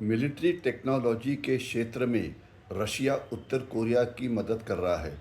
Military technology के क्षेत्र में रशिया उत्तर कोरिया की मदद कर रहा है,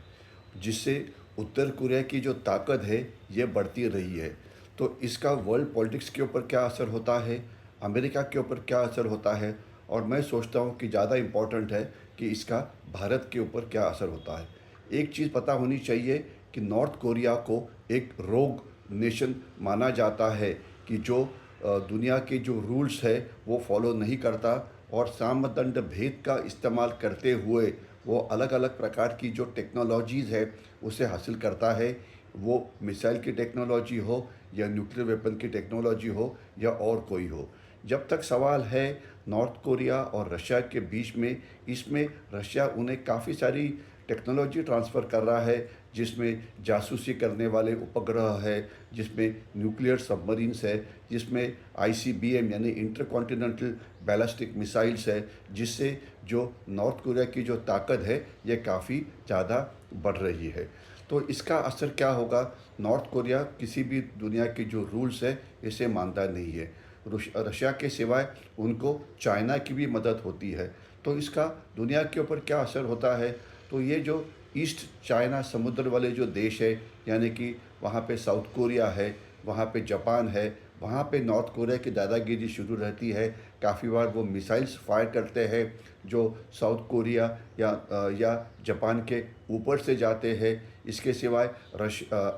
जिससे उत्तर कोरिया की जो ताकत है ये बढ़ती रही है। तो इसका वर्ल्ड पॉलिटिक्स के ऊपर क्या असर होता है, अमेरिका के ऊपर क्या असर होता है, और मैं सोचता हूँ कि ज़्यादा इम्पोर्टेंट है कि इसका भारत के ऊपर क्या असर होता है। एक चीज़ पता होनी चाहिए कि नॉर्थ कोरिया को एक रोग नेशन माना जाता है कि जो दुनिया के जो रूल्स है वो फॉलो नहीं करता, और सामदंड भेद का इस्तेमाल करते हुए वो अलग अलग प्रकार की जो टेक्नोलॉजीज़ है उसे हासिल करता है। वो मिसाइल की टेक्नोलॉजी हो या न्यूक्लियर वेपन की टेक्नोलॉजी हो या और कोई हो। जब तक सवाल है नॉर्थ कोरिया और रशिया के बीच में, इसमें रशिया उन्हें काफ़ी सारी टेक्नोलॉजी ट्रांसफ़र कर रहा है, जिसमें जासूसी करने वाले उपग्रह है, जिसमें न्यूक्लियर सबमरीन्स है, जिसमें आईसीबीएम यानी इंटरकॉन्टिनेंटल बैलिस्टिक मिसाइल्स है, जिससे जो नॉर्थ कोरिया की जो ताकत है ये काफ़ी ज़्यादा बढ़ रही है। तो इसका असर क्या होगा? नॉर्थ कोरिया किसी भी दुनिया के जो रूल्स है इसे मानता नहीं है। रशिया के सिवाय उनको चाइना की भी मदद होती है। तो इसका दुनिया के ऊपर क्या असर होता है? तो ये जो ईस्ट चाइना समुद्र वाले जो देश है, यानी कि वहाँ पे साउथ कोरिया है, वहाँ पे जापान है, वहाँ पे नॉर्थ कोरिया की दादागिरी शुरू रहती है। काफ़ी बार वो मिसाइल्स फायर करते हैं जो साउथ कोरिया या जापान के ऊपर से जाते हैं। इसके सिवाय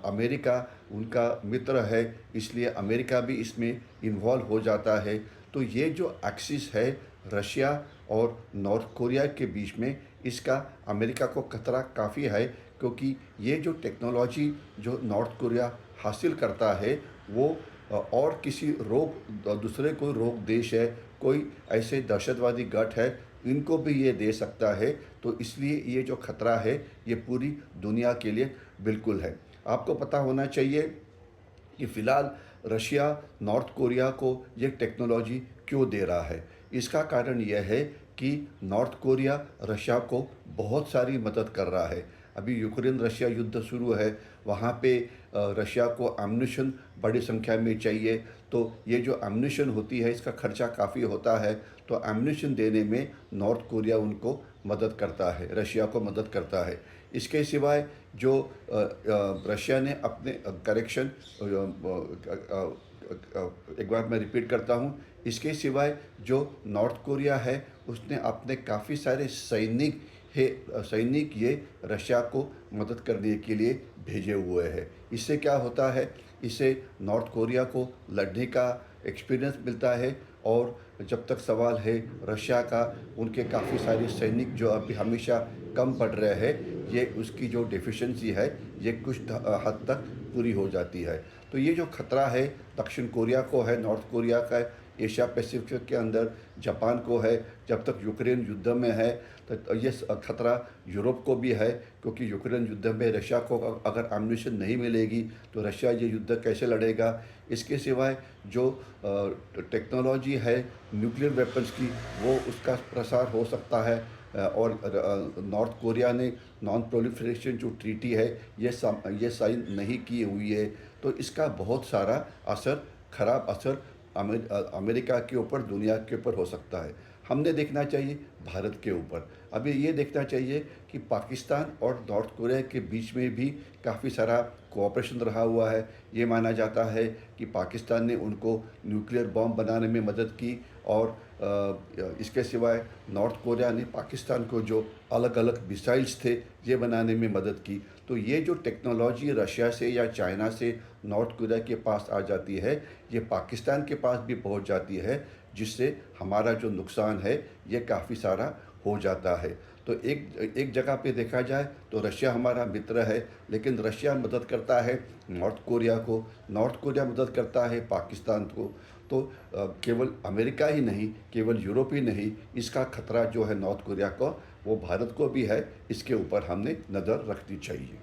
अमेरिका उनका मित्र है, इसलिए अमेरिका भी इसमें इन्वॉल्व हो जाता है। तो ये जो एक्सिस है रशिया और नॉर्थ कोरिया के बीच में, इसका अमेरिका को खतरा काफ़ी है, क्योंकि ये जो टेक्नोलॉजी जो नॉर्थ कोरिया हासिल करता है वो और किसी दूसरे कोई रोग देश है, कोई ऐसे दहशतवादी गठ है, इनको भी ये दे सकता है। तो इसलिए ये जो खतरा है ये पूरी दुनिया के लिए बिल्कुल है। आपको पता होना चाहिए कि फ़िलहाल रशिया नॉर्थ कोरिया को ये टेक्नोलॉजी क्यों दे रहा है। इसका कारण यह है कि नॉर्थ कोरिया रशिया को बहुत सारी मदद कर रहा है। अभी यूक्रेन रशिया युद्ध शुरू है, वहाँ पे रशिया को एम्यूनिशन बड़ी संख्या में चाहिए। तो ये जो एम्यूनिशन होती है इसका खर्चा काफ़ी होता है। तो एम्यूनिशन देने में नॉर्थ कोरिया उनको मदद करता है, रशिया को मदद करता है। इसके सिवाय जो रशिया ने अपने करेक्शन एक बार मैं रिपीट करता हूँ, इसके सिवाय जो नॉर्थ कोरिया है उसने अपने काफ़ी सारे सैनिक ये रशिया को मदद करने के लिए भेजे हुए हैं। इससे क्या होता है, इससे नॉर्थ कोरिया को लड़ने का एक्सपीरियंस मिलता है। और जब तक सवाल है रशिया का, उनके काफ़ी सारे सैनिक जो अभी हमेशा कम पड़ रहे हैं, ये उसकी जो डेफिशिएंसी है ये कुछ हद तक पूरी हो जाती है। तो ये जो खतरा है दक्षिण कोरिया को है, नॉर्थ कोरिया का है, एशिया पैसिफिक के अंदर जापान को है। जब तक यूक्रेन युद्ध में है तो ये खतरा यूरोप को भी है, क्योंकि यूक्रेन युद्ध में रशिया को अगर एम्यूनिशन नहीं मिलेगी तो रशिया ये युद्ध कैसे लड़ेगा। इसके सिवाय जो टेक्नोलॉजी है न्यूक्लियर वेपन्स की, वो उसका प्रसार हो सकता है। और नॉर्थ कोरिया ने नॉन प्रोलिफरेशन जो ट्रीटी है ये साइन नहीं की हुई है। तो इसका बहुत सारा असर, खराब असर अमेरिका के ऊपर, दुनिया के ऊपर हो सकता है। हमने देखना चाहिए भारत के ऊपर। अभी ये देखना चाहिए कि पाकिस्तान और नॉर्थ कोरिया के बीच में भी काफ़ी सारा कोऑपरेशन रहा हुआ है। ये माना जाता है कि पाकिस्तान ने उनको न्यूक्लियर बॉम्ब बनाने में मदद की, और इसके सिवाय नॉर्थ कोरिया ने पाकिस्तान को जो अलग अलग मिसाइल्स थे ये बनाने में मदद की। तो ये जो टेक्नोलॉजी रशिया से या चाइना से नॉर्थ कोरिया के पास आ जाती है, ये पाकिस्तान के पास भी पहुंच जाती है, जिससे हमारा जो नुकसान है ये काफ़ी सारा हो जाता है। तो एक एक जगह पे देखा जाए तो रशिया हमारा मित्र है, लेकिन रशिया मदद करता है नॉर्थ कोरिया को, नॉर्थ कोरिया मदद करता है पाकिस्तान को। तो केवल अमेरिका ही नहीं, केवल यूरोप ही नहीं, इसका खतरा जो है नॉर्थ कोरिया को, वो भारत को भी है। इसके ऊपर हमने नज़र रखनी चाहिए।